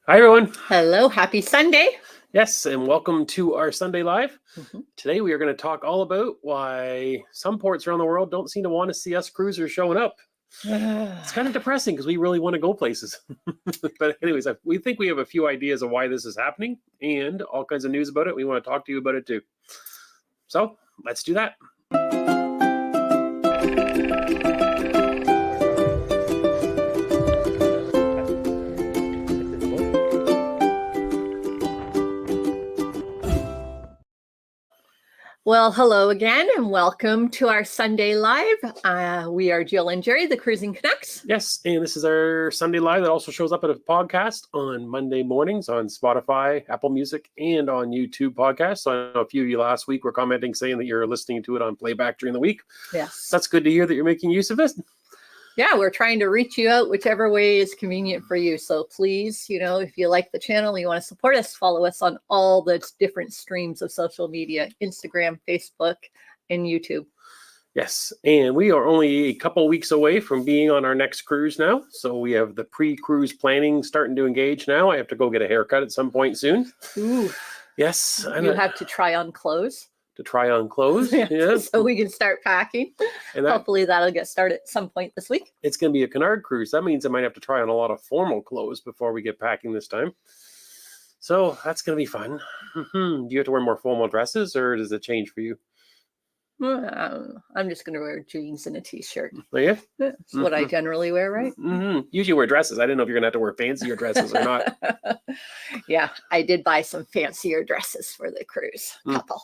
Hi, everyone. Hello, happy Sunday. Yes, and welcome to our Sunday Live. Mhm. Today, we are going to talk all about why some ports around the world don't seem to want to see us cruisers showing up. It's kind of depressing because we really want to go places. But anyways, we think we have a few ideas of why this is happening and all kinds of news about it. We want to talk to you about it too. So let's do that. Well, hello again and welcome to our Sunday Live. We are Jill and Jerry, the Cruising Canucks. Yes, and this is our Sunday Live that also shows up at a podcast on Monday mornings on Spotify, Apple Music, and on YouTube podcasts. So I know a few of you last week were commenting saying that you're listening to it on playback during the week. Yes. That's good to hear that you're making use of this. Yeah, we're trying to reach you out whichever way is convenient for you. So please, if you like the channel, you want to support us, follow us on all the different streams of social media, Instagram, Facebook, and YouTube. Yes, and we are only a couple weeks away from being on our next cruise now. So we have the pre-cruise planning starting to engage now. I have to go get a haircut at some point soon. Ooh. Yes. You have to try on clothes. To try on clothes. Yeah. So we can start packing. And hopefully that'll get started at some point this week. It's going to be a canard cruise. That means I might have to try on a lot of formal clothes before we get packing this time. So that's going to be fun. Do you have to wear more formal dresses or does it change for you? I'm just going to wear jeans and a t-shirt. Oh, yeah? That's what I generally wear, right? Usually wear dresses. I didn't know if you're going to have to wear fancier dresses or not. Yeah, I did buy some fancier dresses for the cruise couple.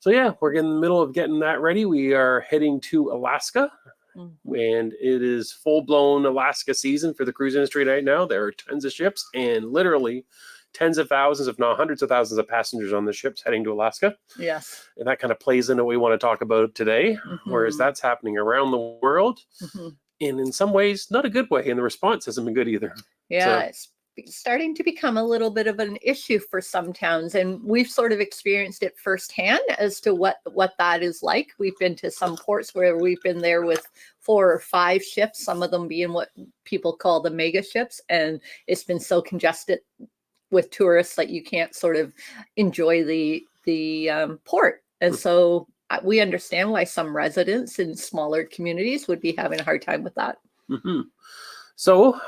So yeah, we're in the middle of getting that ready. We are heading to Alaska, and it is full-blown Alaska season for the cruise industry right now. There are tons of ships and literally tens of thousands, if not hundreds of thousands of passengers on the ships heading to Alaska. Yes. And that kind of plays into what we want to talk about today, whereas that's happening around the world. And in some ways, not a good way, and the response hasn't been good either. Yeah, it's starting to become a little bit of an issue for some towns, and we've sort of experienced it firsthand as to what that is like. We've been to some ports where we've been there with 4 or 5 ships, some of them being what people call the mega ships, and it's been so congested with tourists that you can't sort of enjoy the port. And so we understand why some residents in smaller communities would be having a hard time with that. So,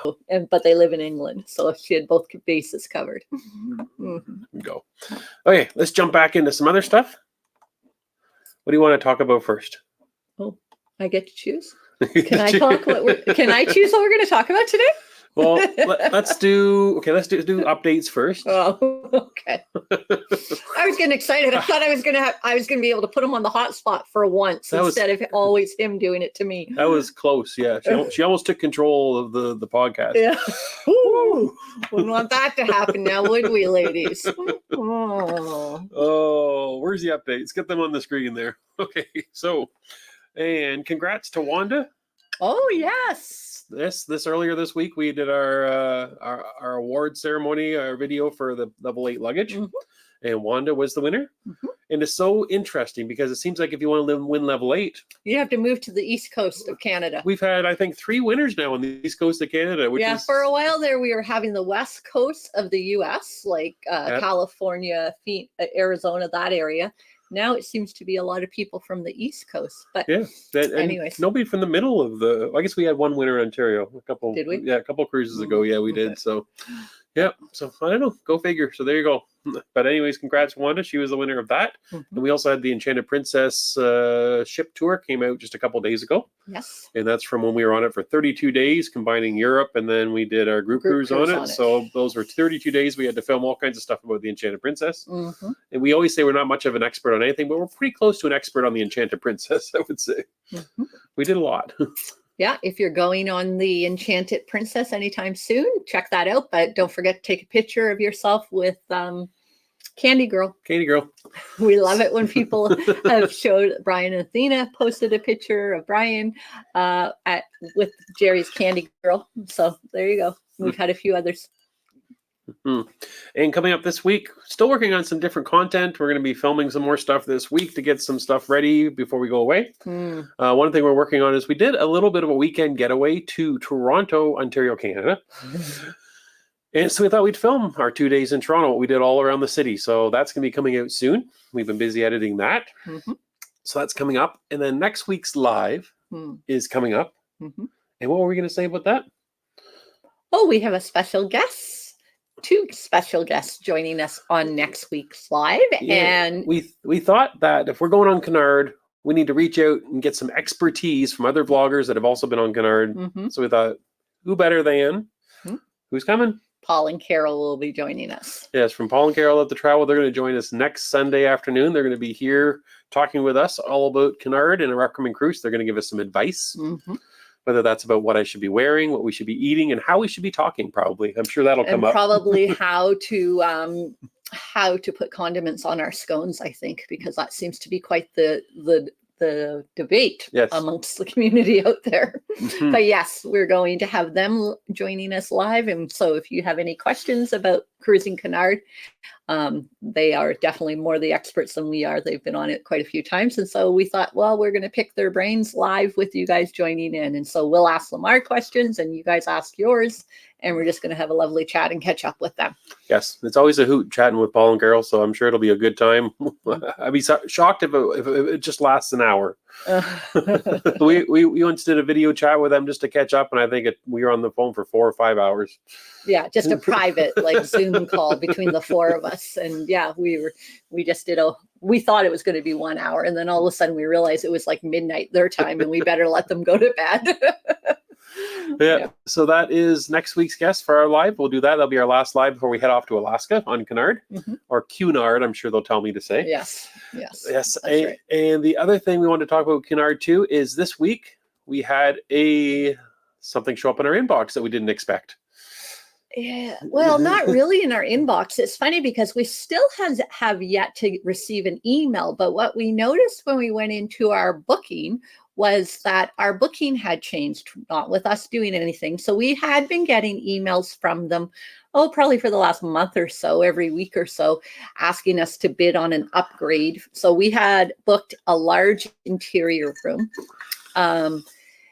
but they live in England, so she had both bases covered. Go. Okay, let's jump back into some other stuff. What do you want to talk about first? Oh, I get to choose. Can I choose what we're going to talk about today? Well, let's do updates first. Oh, okay. I was getting excited. I thought I was gonna be able to put him on the hot spot for once instead of always him doing it to me. That was close. Yeah, she almost took control of the podcast. Yeah. Wouldn't want that to happen now, would we, ladies? Oh, where's the updates? Get them on the screen there. Okay. So, and congrats to Wanda. Oh yes. This earlier this week we did our award ceremony, our video for the level 8 luggage, and Wanda was the winner. And it's so interesting because it seems like if you want to win level 8, you have to move to the east coast of Canada. We've had, I think, 3 winners now on the east coast of Canada. Which is... for a while there we were having the west coast of the U.S., like California, Arizona, that area. Now it seems to be a lot of people from the East Coast, but anyways, nobody from the middle of the. I guess we had one winner in Ontario. Did we? Yeah, a couple cruises ago. Yeah, we did. So, yeah. So I don't know. Go figure. So there you go. But anyways, congrats, Wanda. She was the winner of that. And we also had the Enchanted Princess ship tour came out just a couple days ago. Yes. And that's from when we were on it for 32 days, combining Europe, and then we did our group cruise on it. So those were 32 days. We had to film all kinds of stuff about the Enchanted Princess. And we always say we're not much of an expert on anything, but we're pretty close to an expert on the Enchanted Princess, I would say. We did a lot. Yeah, if you're going on the Enchanted Princess anytime soon, check that out. But don't forget to take a picture of yourself with Candy Girl. Candy Girl. We love it when people have showed. Brian and Athena posted a picture of Brian with Jerry's Candy Girl. So there you go. We've had a few others. And coming up this week, still working on some different content. We're going to be filming some more stuff this week to get some stuff ready before we go away. One thing we're working on is we did a little bit of a weekend getaway to Toronto, Ontario, Canada. And so we thought we'd film our 2 days in Toronto, what we did all around the city. So that's going to be coming out soon. We've been busy editing that. So that's coming up. And then next week's live is coming up. And what were we going to say about that? Oh, we have a special guest. 2 special guests joining us on next week's live. Yeah, and we thought that if we're going on Canard, we need to reach out and get some expertise from other vloggers that have also been on Canard. So we thought, who better than? Who's coming? Paul and Carol will be joining us. Yes, from Paul and Carol at the Travel. They're going to join us next Sunday afternoon. They're going to be here talking with us all about Canard and our upcoming cruise. They're going to give us some advice, whether that's about what I should be wearing, what we should be eating, and how we should be talking, probably. I'm sure that'll come up. Probably how to put condiments on our scones, I think, because that seems to be quite the debate amongst the community out there. But yes, we're going to have them joining us live. And so if you have any questions about cruising Canard, they are definitely more the experts than we are. They've been on it quite a few times. And so we thought, well, we're going to pick their brains live with you guys joining in. And so we'll ask them our questions and you guys ask yours. And we're just going to have a lovely chat and catch up with them. Yes, it's always a hoot chatting with Paul and Carol, so I'm sure it'll be a good time. I'd be shocked if it just lasts an hour. We once did a video chat with them just to catch up, and I think we were on the phone for 4 or 5 hours. Yeah, just a private Zoom call between the 4 of us, and yeah, we just did we thought it was going to be 1 hour, and then all of a sudden we realized it was like midnight their time, and we better let them go to bed. Yeah, so that is next week's guest for our live. We'll do that. That'll be our last live before we head off to Alaska on Canard, or Cunard, I'm sure they'll tell me to say. Yes. Right. And the other thing we want to talk about Cunard too is this week we had something show up in our inbox that we didn't expect. Yeah, well, not really in our inbox. It's funny because we still have yet to receive an email, but what we noticed when we went into our booking was that our booking had changed, not with us doing anything. So we had been getting emails from them, probably for the last month or so, every week or so, asking us to bid on an upgrade. So we had booked a large interior room.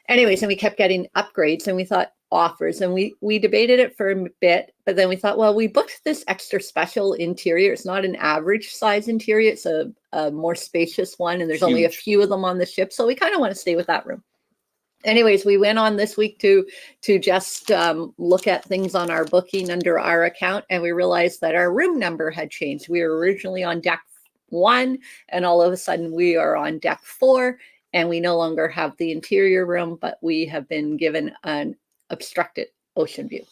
Anyways, and we kept getting upgrades and we thought offers, and we debated it for a bit, but then we thought, well, we booked this extra special interior. It's not an average size interior. It's a more spacious one, and there's only a few of them on the ship. So we kind of want to stay with that room. Anyways, we went on this week to just look at things on our booking under our account, and we realized that our room number had changed. We were originally on deck 1, and all of a sudden we are on deck 4, and we no longer have the interior room, but we have been given an obstructed ocean view.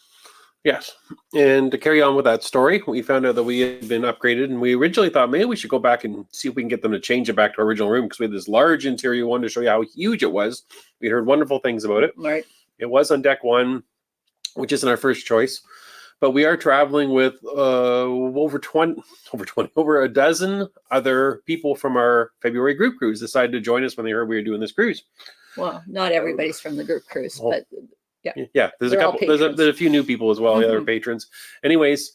Yes. And to carry on with that story, we found out that we had been upgraded, and we originally thought maybe we should go back and see if we can get them to change it back to our original room, because we had this large interior one to show you how huge it was. We heard wonderful things about it. Right. It was on deck 1, which isn't our first choice, but we are traveling with over a dozen other people from our February group cruise decided to join us when they heard we were doing this cruise. Well, not everybody's from the group cruise, but yeah, there's a couple. There's a few new people as well. The other patrons. Anyways,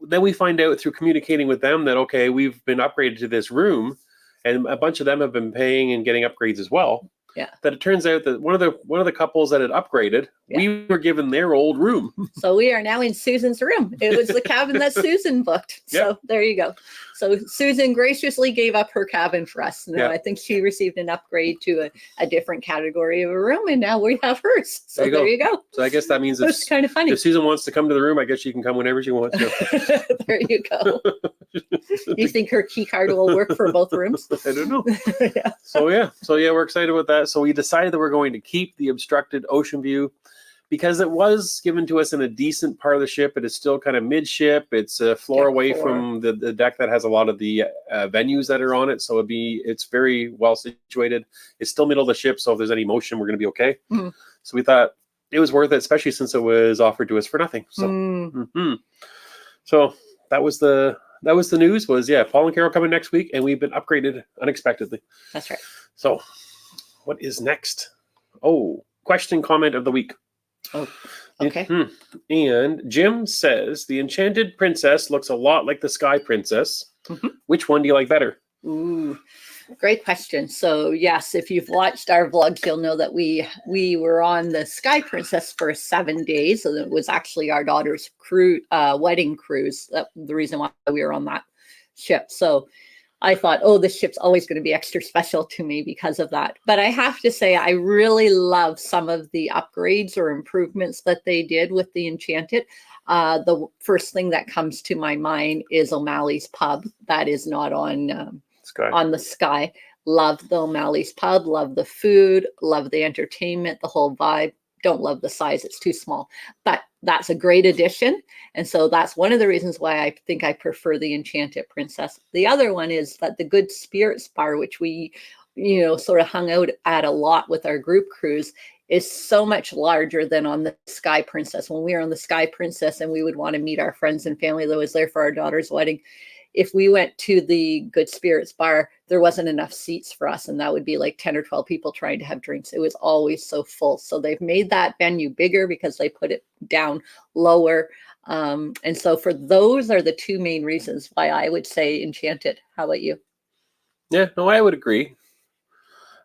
then we find out through communicating with them that okay, we've been upgraded to this room, and a bunch of them have been paying and getting upgrades as well. Yeah. That it turns out that one of the couples that had upgraded, we were given their old room. So we are now in Susan's room. It was the cabin that Susan booked. So there you go. So Susan graciously gave up her cabin for us. And I think she received an upgrade to a different category of a room, and now we have hers. So there you go. So I guess that means it's kind of funny. If Susan wants to come to the room, I guess she can come whenever she wants to. There you go. You think her key card will work for both rooms? I don't know. So we're excited about that. So we decided that we're going to keep the obstructed ocean view because it was given to us in a decent part of the ship. It is still kind of midship. It's a floor away from the deck that has a lot of the venues that are on it. So it's very well situated. It's still middle of the ship. So if there's any motion, we're going to be okay. So we thought it was worth it, especially since it was offered to us for nothing. So, so that was the news was, Paul and Carol coming next week, and we've been upgraded unexpectedly. That's right. So what is next? Oh, question comment of the week. Oh, okay. And Jim says, the Enchanted Princess looks a lot like the Sky Princess. Which one do you like better? Ooh. Great question. So yes, if you've watched our vlogs, you'll know that we were on the Sky Princess for 7 days. So it was actually our daughter's wedding cruise. That's the reason why we were on that ship. So I thought, oh, this ship's always going to be extra special to me because of that. But I have to say, I really love some of the upgrades or improvements that they did with the Enchanted. The first thing that comes to my mind is O'Malley's Pub. That is not on on the Sky. Love the O'Malley's Pub. Love the food. Love the entertainment. The whole vibe. Don't love the size. It's too small. But that's a great addition. And so that's one of the reasons why I think I prefer the Enchanted Princess. The other one is that the Good Spirits Bar, which we, sort of hung out at a lot with our group cruise, is so much larger than on the Sky Princess. When we were on the Sky Princess and we would want to meet our friends and family that was there for our daughter's wedding, if we went to the Good Spirits Bar, there wasn't enough seats for us. And that would be like 10 or 12 people trying to have drinks. It was always so full. So they've made that venue bigger because they put it down lower. And so for those are the two main reasons why I would say Enchanted. How about you? Yeah, no, I would agree.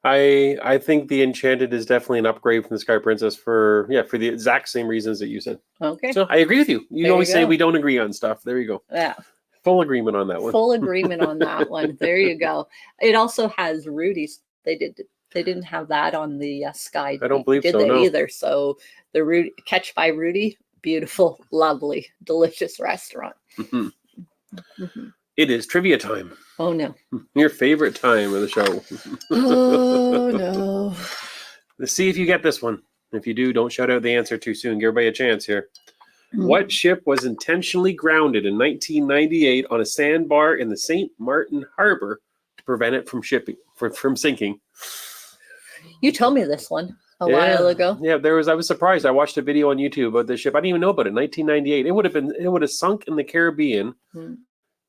I think the Enchanted is definitely an upgrade from the Sky Princess for the exact same reasons that you said. Okay. So I agree with you. You always say we don't agree on stuff. There you go. Yeah. Full agreement on that one. Full agreement on that one. There you go. It also has Rudy's. They didn't have that on the Sky. I don't believe so. Did they no. either? So the Catch by Rudy, beautiful, lovely, delicious restaurant. Mm-hmm. Mm-hmm. It is trivia time. Oh no. Your favorite time of the show. Oh no. Let's see if you get this one. If you do, don't shout out the answer too soon. Give everybody a chance here. What ship was intentionally grounded in 1998 on a sandbar in the St. Martin Harbor to prevent it from sinking? You told me this one a while ago. Yeah, I was surprised. I watched a video on YouTube about this ship. I didn't even know about it. 1998. It would have sunk in the Caribbean.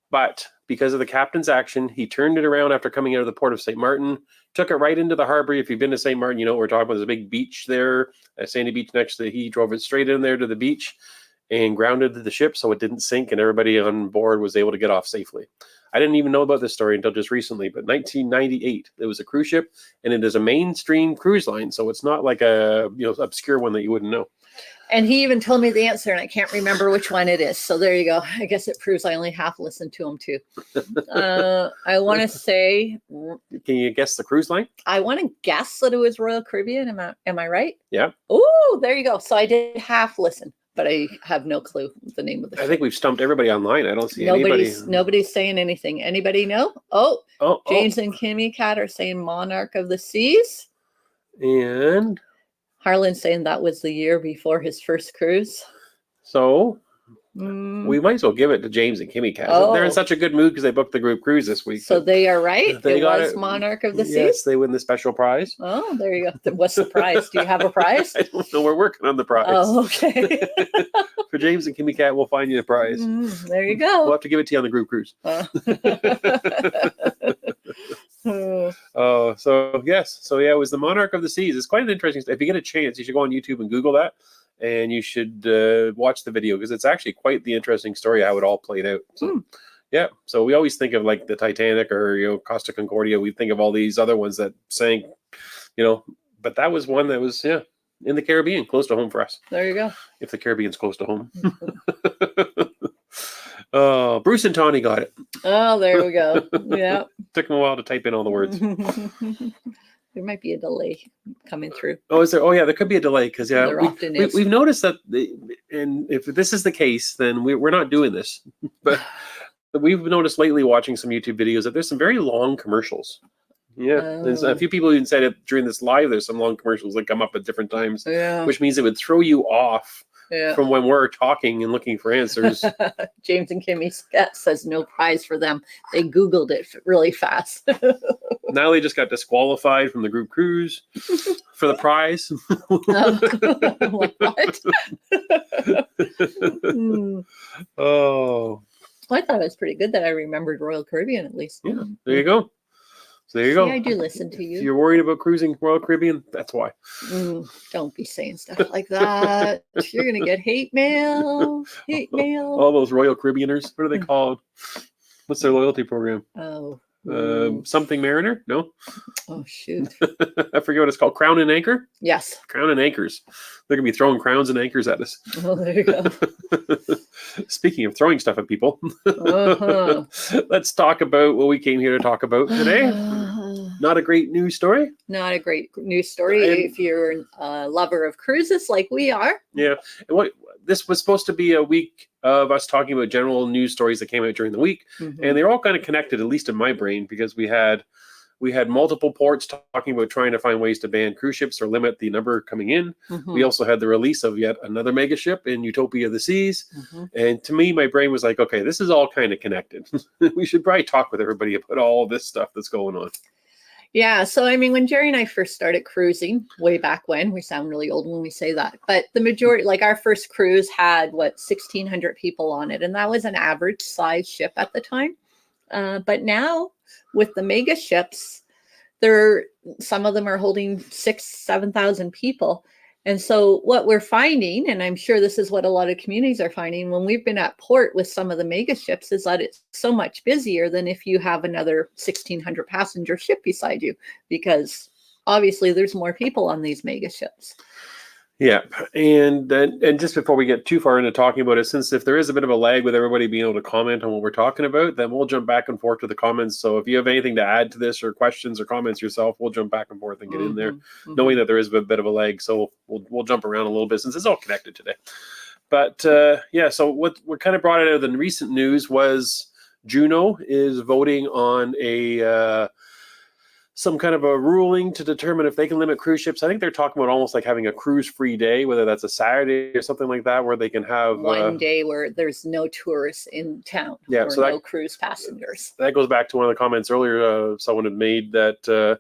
But because of the captain's action, he turned it around after coming out of the port of St. Martin, took it right into the harbor. If you've been to St. Martin, you know what we're talking about. There's a big beach there, a sandy beach next to he drove it straight in there to the beach and grounded the ship so it didn't sink and everybody on board was able to get off safely. I didn't even know about this story until just recently, but 1998, it was a cruise ship and it is a mainstream cruise line. So it's not like a obscure one that you wouldn't know. And he even told me the answer and I can't remember which one it is. So there you go. I guess it proves I only half listened to him too. I want to say. Can you guess the cruise line? I want to guess that it was Royal Caribbean. Am I right? Yeah. Oh, there you go. So I did half listen, but I have no clue the name of the ship. I think we've stumped everybody online. I don't see anybody. Nobody's saying anything. Anybody know? James and Kimmy Cat are saying Monarch of the Seas. And Harlan's saying that was the year before his first cruise. So we might as well give it to James and Kimmy Cat. They're in such a good mood because they booked the group cruise this week. So they are right. It was Monarch of the Seas. Yes, they win the special prize. Oh, there you go. What's the prize? Do you have a prize? I don't know. We're working on the prize. Oh, okay. For James and Kimmy Cat, we'll find you a prize. There you go. We'll have to give it to you on the group cruise. It was the Monarch of the Seas. It's quite an interesting. If you get a chance, you should go on YouTube and Google that, and you should watch the video because it's actually quite the interesting story how it all played out. So, yeah. So we always think of like the Titanic or Costa Concordia. We think of all these other ones that sank, but that was one that was in the Caribbean, close to home for us. There you go. If the Caribbean's close to home. Oh, Bruce and Tawny got it. Oh, there we go. Yeah. Took them a while to type in all the words. There might be a delay coming through. Oh, is there? Oh, yeah, there could be a delay because we've noticed that, and if this is the case, then we're not doing this. But we've noticed lately watching some YouTube videos that there's some very long commercials. Yeah, there's a few people even said it during this live. There's some long commercials that come up at different times, which means it would throw you off. From when we're talking and looking for answers. James and Kimmy says no prize for them. They Googled it really fast. Now they just got disqualified from the group cruise for the prize. What? Oh. Well, I thought it was pretty good that I remembered Royal Caribbean at least. Yeah, there you go. So there you go. I do listen to you. If you're worried about cruising Royal Caribbean, that's why. Don't be saying stuff like that. You're going to get hate mail. Hate mail. All those Royal Caribbeaners. What are they called? What's their loyalty program? Oh, Something Mariner? No. Oh shoot. I forget what it's called. Crown and Anchor? Yes. Crown and Anchors. They're going to be throwing crowns and anchors at us. Oh, there you go. Speaking of throwing stuff at people, Uh-huh. let's talk about what we came here to talk about today. Not a great news story. Not a great news story if you're a lover of cruises like we are. Yeah. And this was supposed to be a week of us talking about general news stories that came out during the week. Mm-hmm. And they're all kind of connected, at least in my brain, because we had multiple ports talking about trying to find ways to ban cruise ships or limit the number coming in. Mm-hmm. We also had the release of yet another mega ship in Utopia of the Seas. Mm-hmm. And to me, my brain was like, okay, this is all kind of connected. We should probably talk with everybody about all this stuff that's going on. Yeah. So, I mean, when Jerry and I first started cruising way back when, we sound really old when we say that, but the majority, like our first cruise had 1,600 people on it. And that was an average size ship at the time. But now with the mega ships, some of them are holding 6,000 to 7,000 people. And so what we're finding, and I'm sure this is what a lot of communities are finding when we've been at port with some of the mega ships, is that it's so much busier than if you have another 1,600 passenger ship beside you, because obviously there's more people on these mega ships. Yeah, and just before we get too far into talking about it, since if there is a bit of a lag with everybody being able to comment on what we're talking about, then we'll jump back and forth to the comments. So if you have anything to add to this or questions or comments yourself, we'll jump back and forth and get in there, knowing that there is a bit of a lag. So we'll jump around a little bit since it's all connected today. But yeah, so what kind of brought it out of the recent news was Juneau is voting on some kind of a ruling to determine if they can limit cruise ships. I think they're talking about almost like having a cruise-free day, whether that's a Saturday or something like that, where they can have one day where there's no tourists in town, or so no cruise passengers. That goes back to one of the comments earlier someone had made that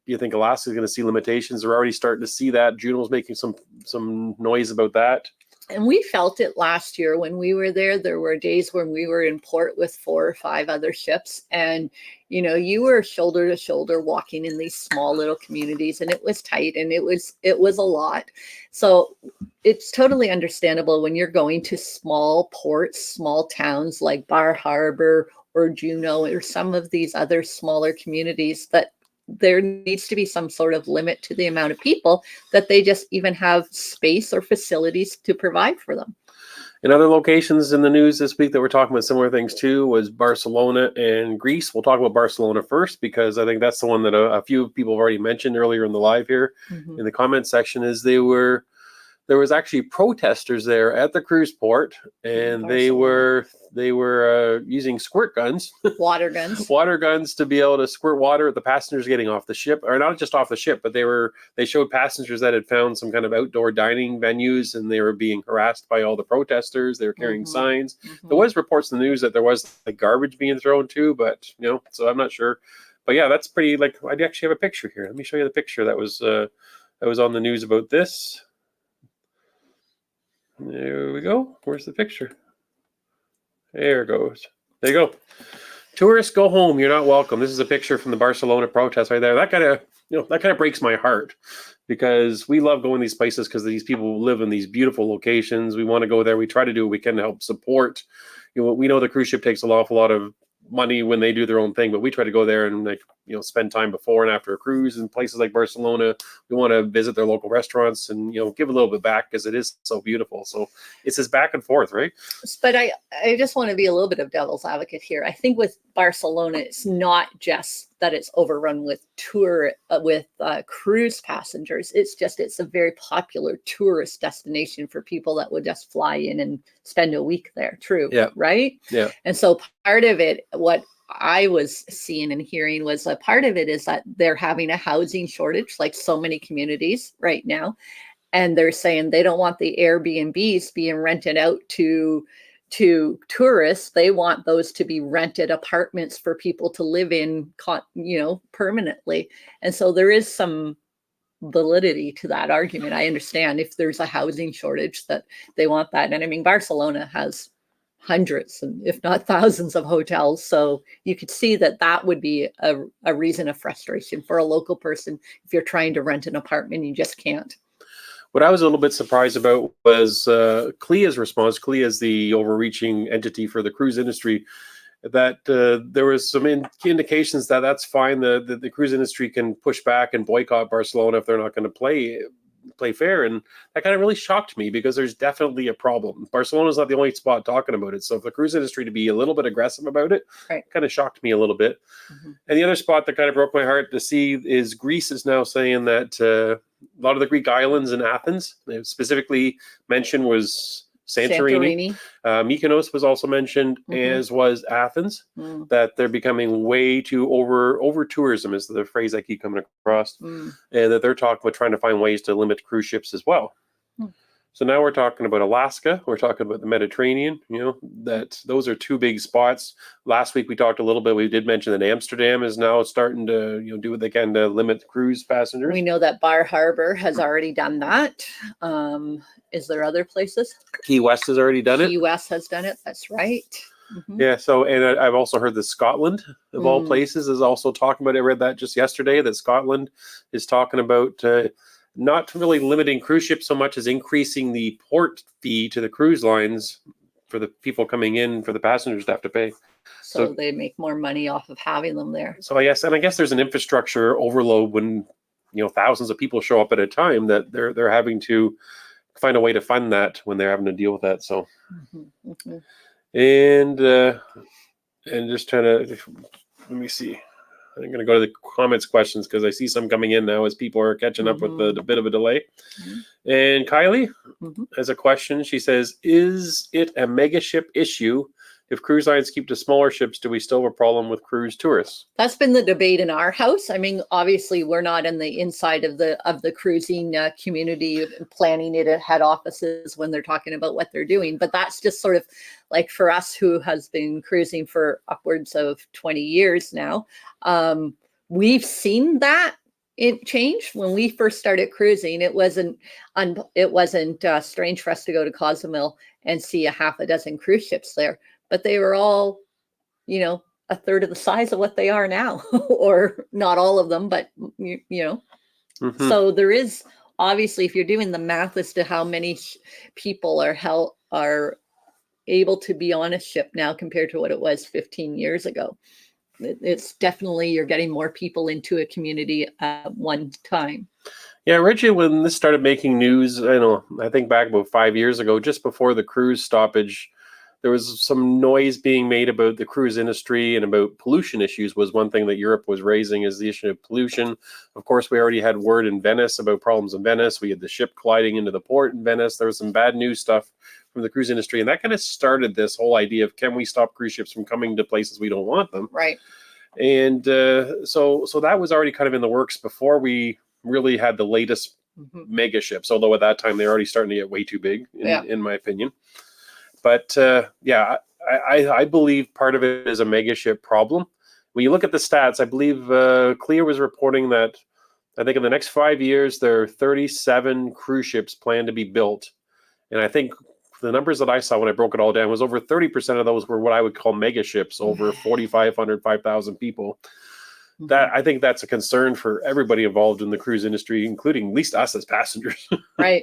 you think Alaska is going to see limitations. They're already starting to see that. Juneau's making some noise about that. And we felt it last year when we were there. There were days when we were in port with 4 or 5 other ships, and you were shoulder to shoulder walking in these small little communities, and it was tight, and it was a lot. So it's totally understandable when you're going to small ports, small towns like Bar Harbor or Juneau or some of these other smaller communities, that there needs to be some sort of limit to the amount of people that they just even have space or facilities to provide for them. In other locations in the news this week that we're talking about similar things too was Barcelona and Greece. We'll talk about Barcelona first, because I think that's the one that a few people have already mentioned earlier in the live here in the comment section. Is there was actually protesters there at the cruise port, and they were using squirt guns, water guns to be able to squirt water at the passengers getting off the ship, or not just off the ship, but they showed passengers that had found some kind of outdoor dining venues, and they were being harassed by all the protesters. They were carrying signs. There was reports in the news that there was like garbage being thrown too, but so I'm not sure. But yeah, that's pretty. Like, I actually have a picture here. Let me show you the picture that was on the news about this. There we go. Where's the picture? There it goes. There you go. Tourists, go home. You're not welcome. This is a picture from the Barcelona protest right there. That kind of breaks my heart, because we love going to these places because these people live in these beautiful locations. We want to go there. We try to do what we can to help support. We know the cruise ship takes an awful lot of money when they do their own thing, but we try to go there and spend time before and after a cruise in places like Barcelona. We want to visit their local restaurants and give a little bit back, because it is so beautiful. So it's this back and forth, right? But I just want to be a little bit of devil's advocate here. I think with Barcelona, it's not just that it's overrun with cruise passengers. It's a very popular tourist destination for people that would just fly in and spend a week there. True. Yeah. Right. Yeah. And so part of it, what I was seeing and hearing, was a part of it is that they're having a housing shortage, like so many communities right now. And they're saying they don't want the Airbnbs being rented out to tourists. They want those to be rented apartments for people to live in, permanently. And so there is some validity to that argument. I understand if there's a housing shortage that they want that. And I mean, Barcelona has hundreds, if not thousands, of hotels. So you could see that would be a reason of frustration for a local person if you're trying to rent an apartment, you just can't. What I was a little bit surprised about was CLIA's response. CLIA is the overreaching entity for the cruise industry. that there was some indications that that's fine. The cruise industry can push back and boycott Barcelona if they're not going to play fair, and that kind of really shocked me because there's definitely a problem. Barcelona's not the only spot talking about it, so if the cruise industry to be a little bit aggressive about it, kind of shocked me a little bit. And the other spot that kind of broke my heart to see is Greece is now saying that a lot of the Greek islands in Athens, they specifically mentioned was Santorini. Mykonos was also mentioned, as was Athens, that they're becoming way too over tourism is the phrase I keep coming across, and that they're talking about trying to find ways to limit cruise ships as well. So now we're talking about Alaska, we're talking about the Mediterranean, that those are two big spots. Last week we talked a little bit, we did mention that Amsterdam is now starting to do what they can to limit cruise passengers. We know that Bar Harbor has already done that. Is there other places? Key West has already done it. Key West has done it, that's right. Yeah, so, and I've also heard that Scotland, of all places, is also talking about it. I read that just yesterday, that Scotland is talking about not really limiting cruise ships so much as increasing the port fee to the cruise lines for the people coming in, for the passengers to have to pay. So they make more money off of having them there. So I guess there's an infrastructure overload when thousands of people show up at a time, that they're having to find a way to fund that when they're having to deal with that. So and just trying to, let me see. I'm going to go to the comments questions because I see some coming in now as people are catching up with the bit of a delay. And Kylie has a question. She says, is it a mega ship issue? If cruise lines keep to smaller ships, do we still have a problem with cruise tourists? That's been the debate in our house. I mean, obviously, we're not in the inside of the cruising community planning it at head offices when they're talking about what they're doing. But that's just sort of like for us who has been cruising for upwards of 20 years now. We've seen that it changed. When we first started cruising, it wasn't strange for us to go to Cozumel and see a half a dozen cruise ships there. But they were all, a third of the size of what they are now, or not all of them, but, So there is, obviously, if you're doing the math as to how many people are able to be on a ship now compared to what it was 15 years ago, it's definitely, you're getting more people into a community at one time. Yeah, originally when this started making news, I think back about 5 years ago, just before the cruise stoppage, there was some noise being made about the cruise industry and about pollution issues was one thing that Europe was raising, is the issue of pollution. Of course, we already had word in Venice about problems in Venice. We had the ship colliding into the port in Venice. There was some bad news stuff from the cruise industry. And that kind of started this whole idea of, can we stop cruise ships from coming to places we don't want them? Right. And so that was already kind of in the works before we really had the latest mega ships, although at that time they're already starting to get way too big, in my opinion. But I believe part of it is a mega ship problem. When you look at the stats, I believe Clear was reporting that I think in the next 5 years, there are 37 cruise ships planned to be built. And I think the numbers that I saw when I broke it all down was over 30% of those were what I would call mega ships, over 4,500, 5,000 people. That, I think that's a concern for everybody involved in the cruise industry, including at least us as passengers. Right.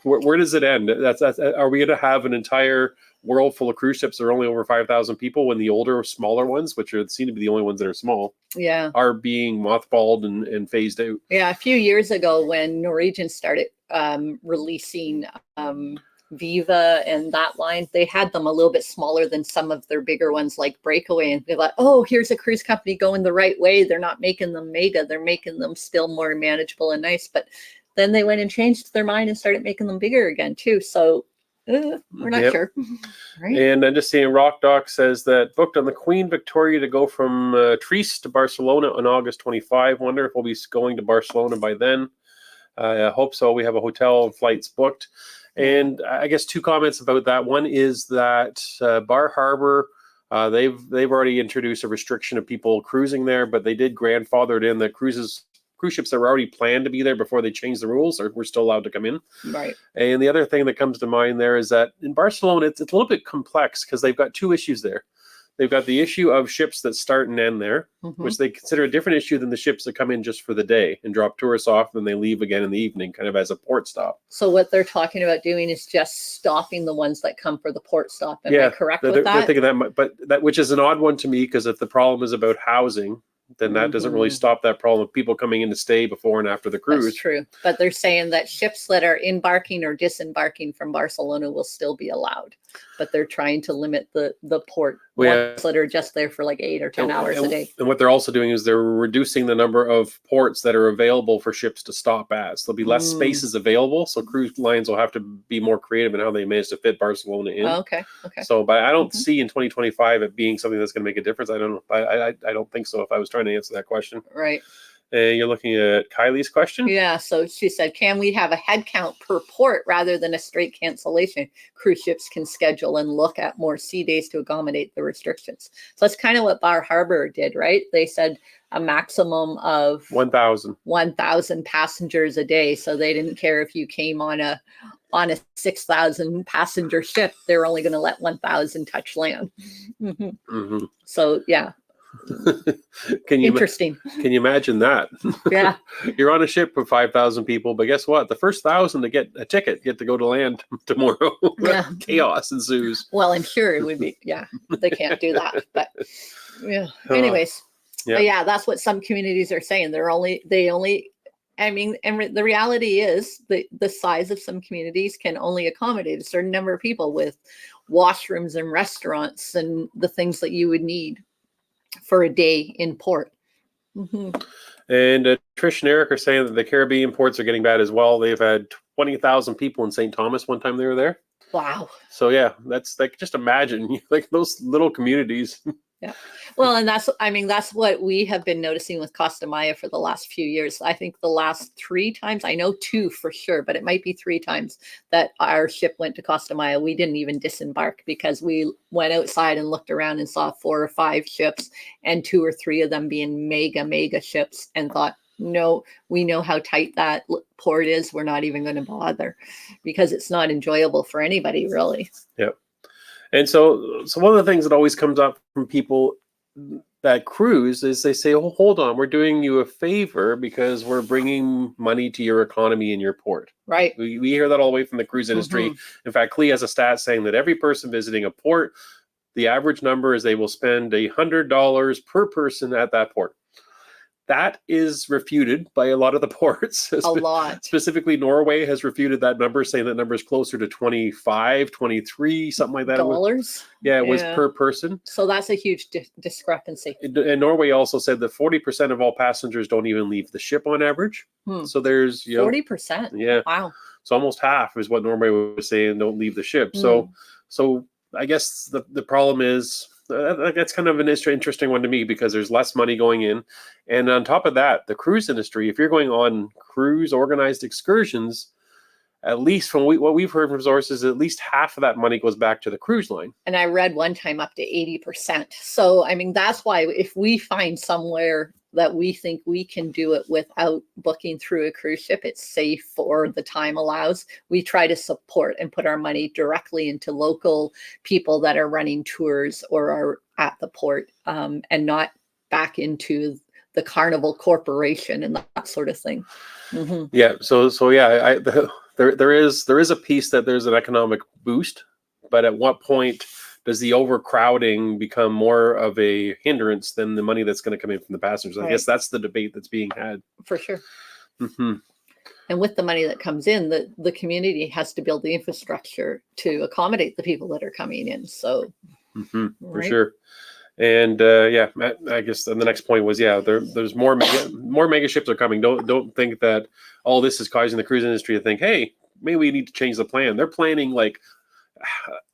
Where does it end? That's are we going to have an entire world full of cruise ships that are only over 5,000 people when the older, smaller ones, which seem to be the only ones that are small, are being mothballed and phased out? Yeah, a few years ago when Norwegian started releasing Viva and that line, they had them a little bit smaller than some of their bigger ones like Breakaway, and they're like, oh, here's a cruise company going the right way. They're not making them mega, they're making them still more manageable and nice. But then they went and changed their mind and started making them bigger again too. So we're not sure. Right. And I'm just seeing Rock Doc says that booked on the Queen Victoria to go from Trieste to Barcelona on August 25. Wonder if we'll be going to Barcelona by then. I hope so. We have a hotel and flights booked. And I guess two comments about that. One is that Bar Harbor, they've already introduced a restriction of people cruising there, but they did grandfather it in that cruise ships that were already planned to be there before they changed the rules were still allowed to come in. Right. And the other thing that comes to mind there is that in Barcelona, it's a little bit complex because they've got two issues there. They've got the issue of ships that start and end there, which they consider a different issue than the ships that come in just for the day and drop tourists off, and then they leave again in the evening, kind of as a port stop. So what they're talking about doing is just stopping the ones that come for the port stop. Am I correct with that? They're thinking that, but that, which is an odd one to me, because if the problem is about housing, then that doesn't really stop that problem of people coming in to stay before and after the cruise. That's true. But they're saying that ships that are embarking or disembarking from Barcelona will still be allowed. But they're trying to limit the port ones that are just there for like 8 or 10 hours a day. And what they're also doing is they're reducing the number of ports that are available for ships to stop at. So there'll be less spaces available. So cruise lines will have to be more creative in how they manage to fit Barcelona in. Okay. So, but I don't see in 2025 it being something that's going to make a difference. I don't know. I don't think so. If I was trying to answer that question. Right. You're looking at Kylie's question? Yeah, so she said, can we have a head count per port rather than a straight cancellation? Cruise ships can schedule and look at more sea days to accommodate the restrictions. So that's kind of what Bar Harbor did, right? They said a maximum of 1,000 passengers a day. So they didn't care if you came on a 6,000 passenger ship. They're only going to let 1,000 touch land. So yeah. Interesting. Can you imagine that? Yeah. You're on a ship with 5,000 people, but guess what? The first 1,000 to get a ticket get to go to land tomorrow. Yeah. Chaos ensues. Well, I'm sure it would be. Yeah, they can't do that. But yeah. Anyways, but yeah, that's what some communities are saying. I mean, and the reality is the size of some communities can only accommodate a certain number of people with washrooms and restaurants and the things that you would need for a day in port. And Trish and Eric are saying that the Caribbean ports are getting bad as well. They've had 20,000 people in St. Thomas one time they were there. Wow. So yeah, that's like, just imagine like those little communities. Yeah. Well, and that's what we have been noticing with Costa Maya for the last few years. I think the last 3 times, I know 2 for sure, but it might be 3 times that our ship went to Costa Maya. We didn't even disembark because we went outside and looked around and saw 4 or 5 ships and 2 or 3 of them being mega ships and thought, no, we know how tight that port is. We're not even going to bother because it's not enjoyable for anybody really. Yep. And so one of the things that always comes up from people that cruise is they say, oh, hold on, we're doing you a favor because we're bringing money to your economy in your port. Right. We hear that all the way from the cruise industry. In fact, Clee has a stat saying that every person visiting a port, the average number is they will spend $100 per person at that port. That is refuted by a lot of the ports. A lot. Specifically, Norway has refuted that number, saying that number is closer to 25, 23, something like that. Dollars? It was per person. So that's a huge discrepancy. And Norway also said that 40% of all passengers don't even leave the ship on average. So there's 40%. Yeah. Wow. So almost half is what Norway was saying don't leave the ship. So I guess the problem is, that's kind of an interesting one to me because there's less money going in. And on top of that, the cruise industry, if you're going on cruise organized excursions, at least from what we've heard from sources, at least half of that money goes back to the cruise line. And I read one time up to 80%. So, I mean, that's why if we find somewhere that we think we can do it without booking through a cruise ship, it's safe or the time allows, we try to support and put our money directly into local people that are running tours or are at the port, and not back into the Carnival Corporation and that sort of thing. Yeah. So yeah, there is a piece that there's an economic boost, but at what point does the overcrowding become more of a hindrance than the money that's going to come in from the passengers? I guess that's the debate that's being had. For sure. And with the money that comes in, the community has to build the infrastructure to accommodate the people that are coming in. So, for sure. And I guess the next point was there's more mega ships are coming. Don't think that all this is causing the cruise industry to think, hey, maybe we need to change the plan. They're planning like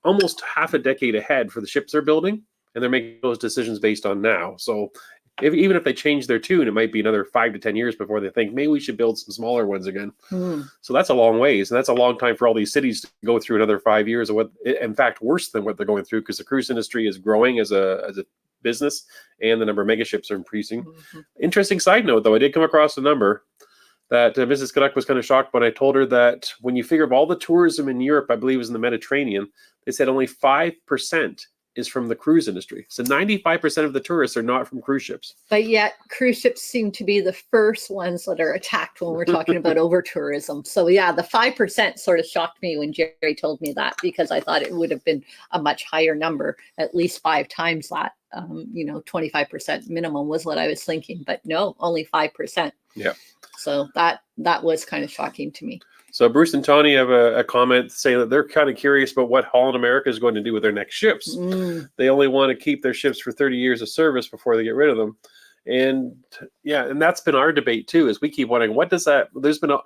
almost half a decade ahead for the ships they're building, and they're making those decisions based on now. So even if they change their tune, it might be another 5 to 10 years before they think maybe we should build some smaller ones again. So that's a long ways, and that's a long time for all these cities to go through another 5 years of what, in fact, worse than what they're going through, because the cruise industry is growing as a business, and the number of mega ships are increasing. Interesting side note, though, I did come across a number that Mrs. Canuck was kind of shocked when I told her that when you figure of all the tourism in Europe, I believe it was in the Mediterranean, they said only 5% is from the cruise industry. So 95% of the tourists are not from cruise ships. But yet cruise ships seem to be the first ones that are attacked when we're talking about over tourism. So yeah, the 5% sort of shocked me when Jerry told me that, because I thought it would have been a much higher number, at least 5 times that. 25% minimum was what I was thinking, but no, only 5%. Yeah. So that was kind of shocking to me. So Bruce and Tony have a comment saying that they're kind of curious about what Holland America is going to do with their next ships. They only want to keep their ships for 30 years of service before they get rid of them. And yeah, and that's been our debate too, is we keep wondering, what does that, there's been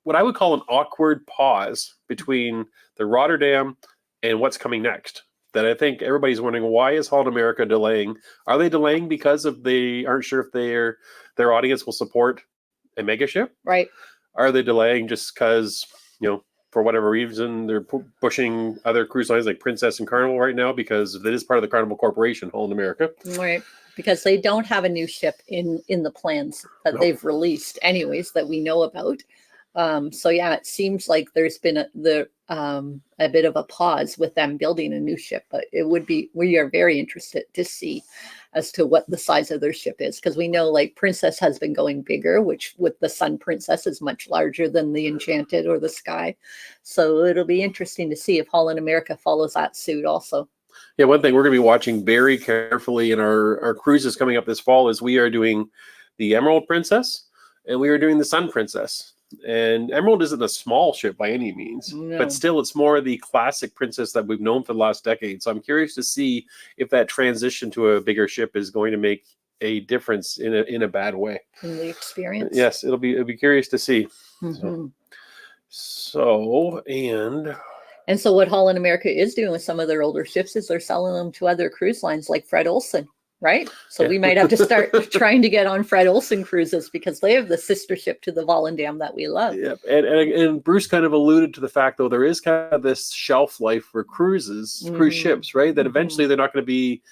what I would call an awkward pause between the Rotterdam and what's coming next. That I think everybody's wondering, why is Holland America delaying? Are they delaying because of they aren't sure if their audience will support a mega ship? Right. Are they delaying just because, for whatever reason, they're pushing other cruise lines like Princess and Carnival right now, because it is part of the Carnival Corporation, Holland America? Right. Because they don't have a new ship in the plans that they've released anyways, that we know about. So yeah, it seems like there's been a bit of a pause with them building a new ship, but we are very interested to see as to what the size of their ship is, because we know like Princess has been going bigger, which with the Sun Princess is much larger than the Enchanted or the Sky. So it'll be interesting to see if Holland America follows that suit also. Yeah, one thing we're going to be watching very carefully in our cruises coming up this fall is we are doing the Emerald Princess and we are doing the Sun Princess. And Emerald isn't a small ship by any means, but still it's more the classic Princess that we've known for the last decade. So I'm curious to see if that transition to a bigger ship is going to make a difference in a bad way. In the experience? Yes, it'll be curious to see. So what Holland America is doing with some of their older ships is they're selling them to other cruise lines like Fred Olsen. Right. So we might have to start trying to get on Fred Olsen cruises, because they have the sister ship to the Volendam that we love. Yeah. And Bruce kind of alluded to the fact, though, there is kind of this shelf life for cruise ships, right? That eventually they're not going to be,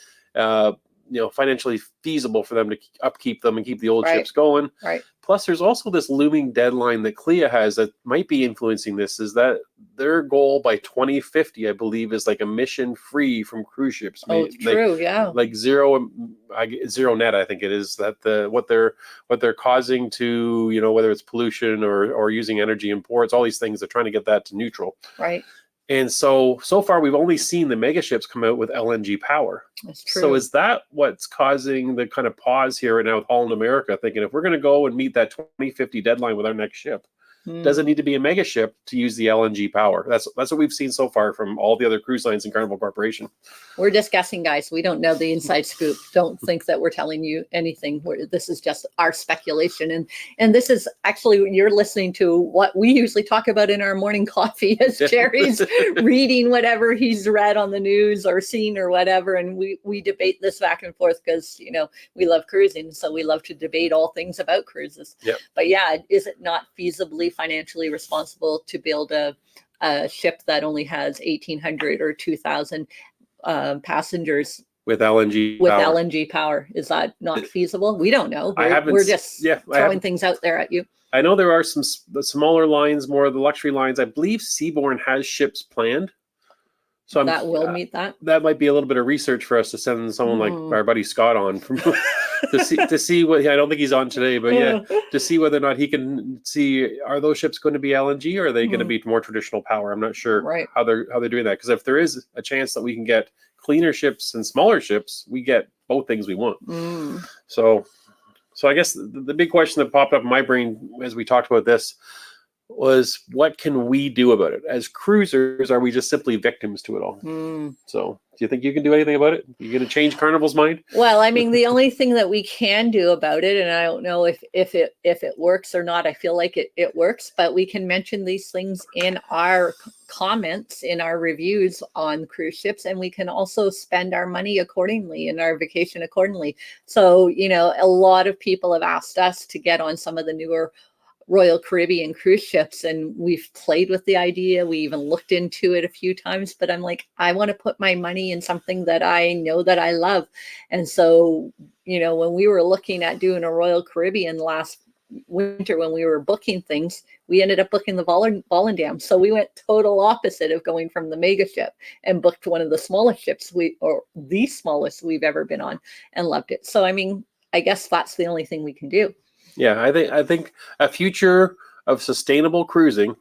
financially feasible for them to upkeep them and keep the old ships going. Right. Plus, there's also this looming deadline that CLIA has that might be influencing this, is that their goal by 2050, I believe, is like emission free from cruise ships. True, yeah. Like zero net, I think it is, that what they're causing to, whether it's pollution or using energy in ports, all these things, they're trying to get that to neutral. Right. And so far, we've only seen the mega ships come out with LNG power. That's true. So is that what's causing the kind of pause here right now with Holland America, thinking if we're going to go and meet that 2050 deadline with our next ship, does it need to be a mega ship to use the LNG power? That's what we've seen so far from all the other cruise lines in Carnival Corporation. We're just guessing, guys. We don't know the inside scoop. Don't think that we're telling you anything. This is just our speculation. And this is actually, you're listening to what we usually talk about in our morning coffee as Jerry's reading whatever he's read on the news or seen or whatever. And we debate this back and forth because, we love cruising. So we love to debate all things about cruises. Yep. But yeah, is it not feasibly financially responsible to build a ship that only has 1,800 or 2,000 passengers with LNG power? Is that not feasible? We don't know. We're just throwing things out there at you. I know there are the smaller lines, more of the luxury lines. I believe Seabourn has ships planned. So that will meet that. That might be a little bit of research for us to send someone like our buddy Scott on to see what. I don't think he's on today, but to see whether or not he can see, are those ships going to be LNG or are they going to be more traditional power? I'm not sure how they're doing that, because if there is a chance that we can get cleaner ships and smaller ships, we get both things we want. So I guess the big question that popped up in my brain as we talked about this was, what can we do about it? As cruisers, are we just simply victims to it all? So do you think you can do anything about it? Are you going to change Carnival's mind? Well, I mean, the only thing that we can do about it, and I don't know if it works or not, I feel like it works, but we can mention these things in our comments, in our reviews on cruise ships, and we can also spend our money accordingly and our vacation accordingly. So, a lot of people have asked us to get on some of the newer Royal Caribbean cruise ships, and we've played with the idea. We even looked into it a few times, but I'm like, I want to put my money in something that I know that I love. And so, when we were looking at doing a Royal Caribbean last winter when we were booking things, we ended up booking the Volendam. So we went total opposite of going from the mega ship and booked one of the smallest ships or the smallest we've ever been on, and loved it. So, I mean, I guess that's the only thing we can do. Yeah, I think a future of sustainable cruising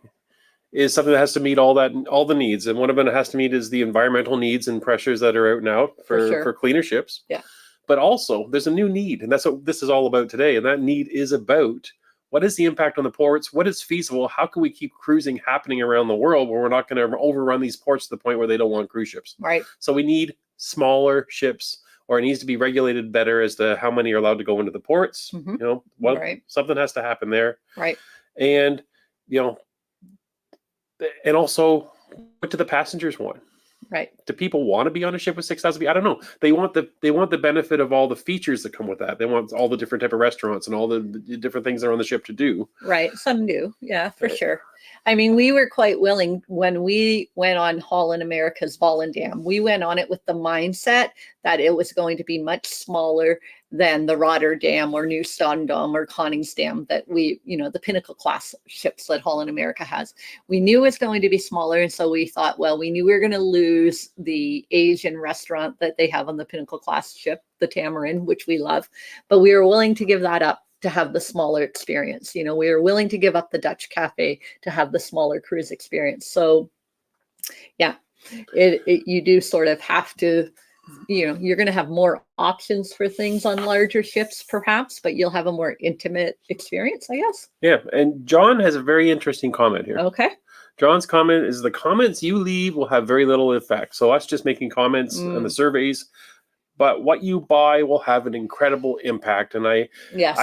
is something that has to meet all the needs, and one of them it has to meet is the environmental needs and pressures that are out now for cleaner ships. Yeah. But also, there's a new need, and that's what this is all about today. And that need is about what is the impact on the ports? What is feasible? How can we keep cruising happening around the world where we're not going to overrun these ports to the point where they don't want cruise ships? Right. So we need smaller ships, or it needs to be regulated better as to how many are allowed to go into the ports. Something has to happen there. Right. And, and also, what do the passengers want? Right. Do people want to be on a ship with 6,000 people? I don't know. They want the benefit of all the features that come with that. They want all the different type of restaurants and all the different things that are on the ship to do. Right. Some do. Yeah, for sure. I mean, we were quite willing when we went on Holland America's Volendam. We went on it with the mindset that it was going to be much smaller than the Rotterdam or Nieuwstandam or Koningsdam that the Pinnacle class ships that Holland America has. We knew it was going to be smaller. And so we thought, well, we knew we were going to lose the Asian restaurant that they have on the Pinnacle class ship, the Tamarind, which we love. But we were willing to give that up to have the smaller experience. We were willing to give up the Dutch cafe to have the smaller cruise experience. So yeah, you do sort of have to, you're going to have more options for things on larger ships perhaps, but you'll have a more intimate experience, I guess. Yeah. And John has a very interesting comment here. Okay. John's comment is the comments you leave will have very little effect. So us just making comments on the surveys, but what you buy will have an incredible impact. And I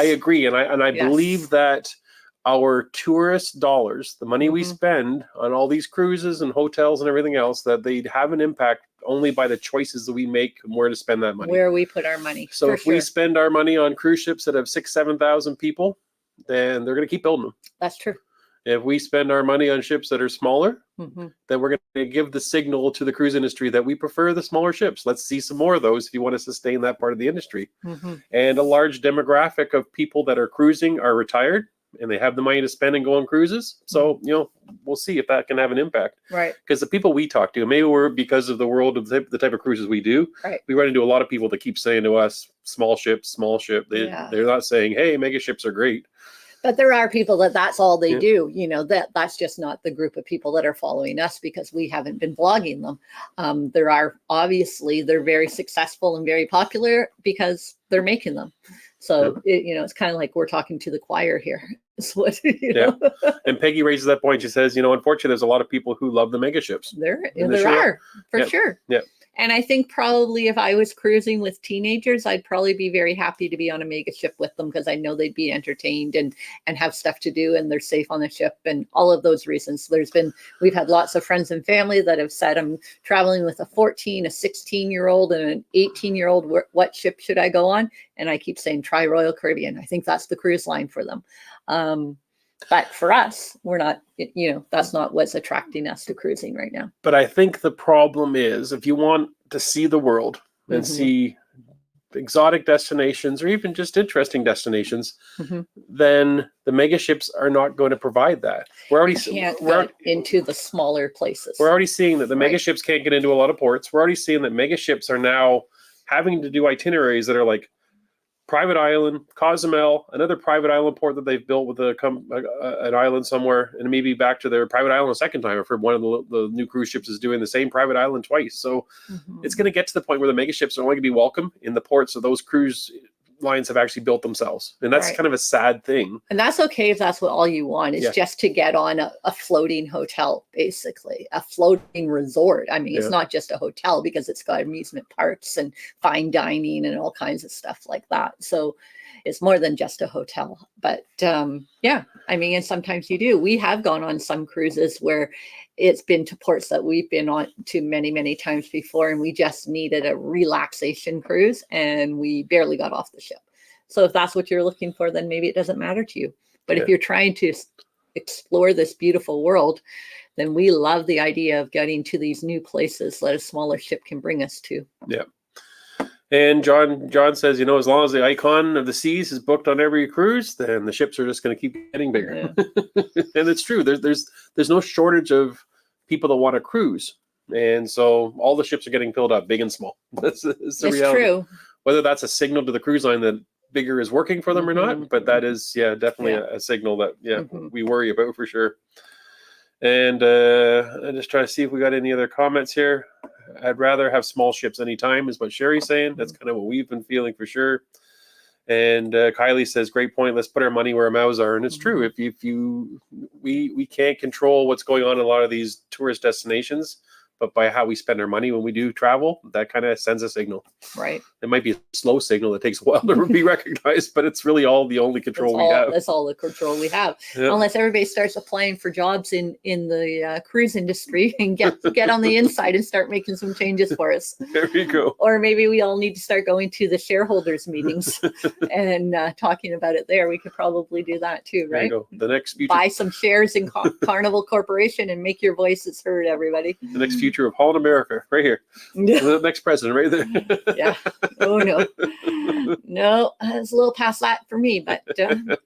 agree. And I believe that our tourist dollars, the money we spend on all these cruises and hotels and everything else, that they'd have an impact only by the choices that we make and where to spend that money. Where we put our money. So if we spend our money on cruise ships that have 6,000-7,000 people, then they're going to keep building them. That's true. If we spend our money on ships that are smaller, then we're going to give the signal to the cruise industry that we prefer the smaller ships. Let's see some more of those if you want to sustain that part of the industry. And a large demographic of people that are cruising are retired and they have the money to spend and go on cruises. So, we'll see if that can have an impact. Right. Because the people we talk to, maybe we're because of the world of the type of cruises we do, we run into a lot of people that keep saying to us, small ship. They're not saying, hey, mega ships are great. But there are people that's all they do. That's just not the group of people that are following us because we haven't been blogging them. There are obviously they're very successful and very popular because they're making them. So it's kind of like we're talking to the choir here. It's what know. And Peggy raises that point. She says, unfortunately, there's a lot of people who love the mega ships. There are for sure. Yeah. And I think probably if I was cruising with teenagers, I'd probably be very happy to be on a mega ship with them because I know they'd be entertained and have stuff to do and they're safe on the ship and all of those reasons. We've had lots of friends and family that have said, I'm traveling with a 14, a 16-year-old and an 18-year-old. What ship should I go on? And I keep saying, try Royal Caribbean. I think that's the cruise line for them. But for us, we're not, that's not what's attracting us to cruising right now. But I think the problem is if you want to see the world and see exotic destinations or even just interesting destinations, then the mega ships are not going to provide that. We're into the smaller places. We're already seeing that the mega ships can't get into a lot of ports. We're already seeing that mega ships are now having to do itineraries that are like private island, Cozumel, another private island port that they've built with an island somewhere, and maybe back to their private island a second time. I've heard one of the new cruise ships is doing the same private island twice. So it's going to get to the point where the mega ships are only going to be welcome in the ports of those cruise lines have actually built themselves. And that's kind of a sad thing. And that's okay if that's what all you want is just to get on a floating hotel, basically, a floating resort. I mean, it's not just a hotel because it's got amusement parks and fine dining and all kinds of stuff like that. So it's more than just a hotel. But I mean, and sometimes you do. We have gone on some cruises where it's been to ports that we've been on to many, many times before, and we just needed a relaxation cruise and we barely got off the ship. So if that's what you're looking for, then maybe it doesn't matter to you. But if you're trying to explore this beautiful world, then we love the idea of getting to these new places that a smaller ship can bring us to. Yeah. And John says, as long as the icon of the seas is booked on every cruise, then the ships are just going to keep getting bigger. Yeah. And it's true. There's no shortage of people that want to cruise, and so all the ships are getting filled up, big and small. That's the reality. It's true. Whether that's a signal to the cruise line that bigger is working for them or not, but that is definitely a signal that we worry about for sure. And I just try to see if we got any other comments here. I'd rather have small ships anytime, is what Sherry's saying. That's kind of what we've been feeling for sure. And Kylie says, great point. Let's put our money where our mouths are. And it's true. We can't control what's going on in a lot of these tourist destinations, but by how we spend our money when we do travel, that kind of sends a signal. Right. It might be a slow signal that takes a while to be recognized, but it's really the only control we have. That's all the control we have. Yep. Unless everybody starts applying for jobs in the cruise industry and get on the inside and start making some changes for us. There you go. Or maybe we all need to start going to the shareholders meetings and talking about it there. We could probably do that too, right? There you go. The next future. Buy some shares in Carnival Corporation and make your voices heard, everybody. The next future of Holland America, right here. The next president, right there. Yeah. Oh no, it's a little past that for me, but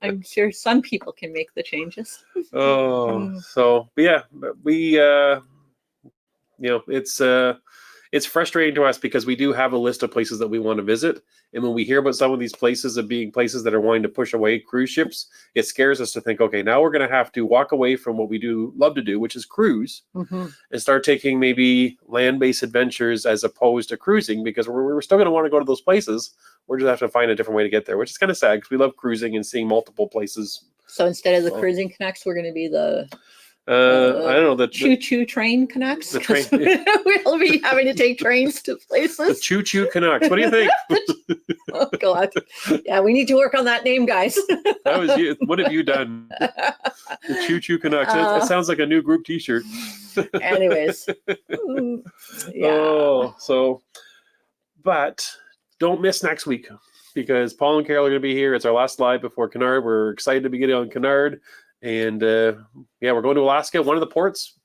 I'm sure some people can make the changes. But we, it's frustrating to us because we do have a list of places that we want to visit. And when we hear about some of these places of being places that are wanting to push away cruise ships, it scares us to think, okay, now we're going to have to walk away from what we love to do, which is cruise, and start taking maybe land-based adventures as opposed to cruising, because we're still going to want to go to those places. We're just have to find a different way to get there, which is kind of sad because we love cruising and seeing multiple places. So instead of the cruising Canucks, we're going to be the I don't know, the choo-choo train Canucks. The train. We'll be having to take trains to places. The choo-choo Canucks. What do you think? Oh God! Yeah, we need to work on that name, guys. That was you. What have you done? The choo-choo Canucks. That sounds like a new group T-shirt. Anyways. Yeah. But don't miss next week, because Paul and Carol are going to be here. It's our last live before Cunard. We're excited to be getting on Cunard. And we're going to Alaska. One of the ports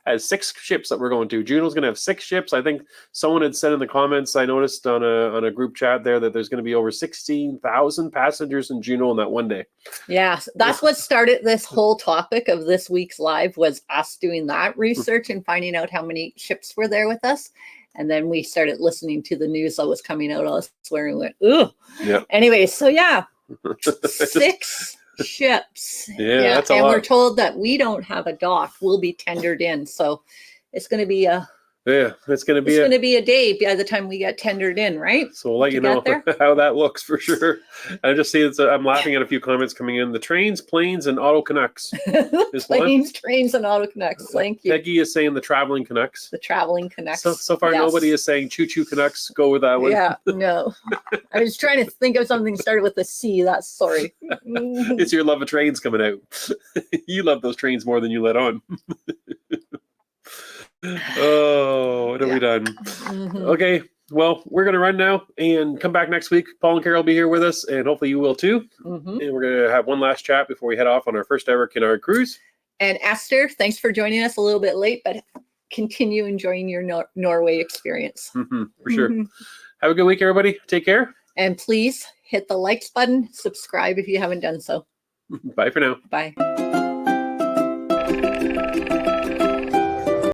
has 6 ships that we're going to. Juneau's going to have 6 ships. I think someone had said in the comments, I noticed on a group chat there, that there's going to be over 16,000 passengers in Juneau on that one day. Yeah, that's what started this whole topic of this week's live, was us doing that research and finding out how many ships were there with us. And then we started listening to the news that was coming out elsewhere and went, ooh. Yeah. Anyway, so 6 ships. Yeah, that's a lot. We're told that we don't have a dock. We'll be tendered in, so it's going to be it's going to be a day by the time we get tendered in, right? So we'll let you know how that looks for sure. I just see I'm laughing at a few comments coming in. The trains, planes, and auto Canucks. Planes, trains, and auto Canucks. Thank you. Peggy is saying the traveling Canucks. The traveling Canucks. So far, nobody is saying choo-choo Canucks. Go with that one. Yeah, no. I was trying to think of something started with a C. That's sorry. It's your love of trains coming out. You love those trains more than you let on. Oh, what have we done? Okay, well, we're going to run now and come back next week. Paul and Carol will be here with us, and hopefully you will too. And we're going to have one last chat before we head off on our first ever Cunard cruise. And Esther, thanks for joining us a little bit late, but continue enjoying your Norway experience. For sure. Have a good week, everybody. Take care. And please hit the likes button, subscribe if you haven't done so. Bye for now. Bye.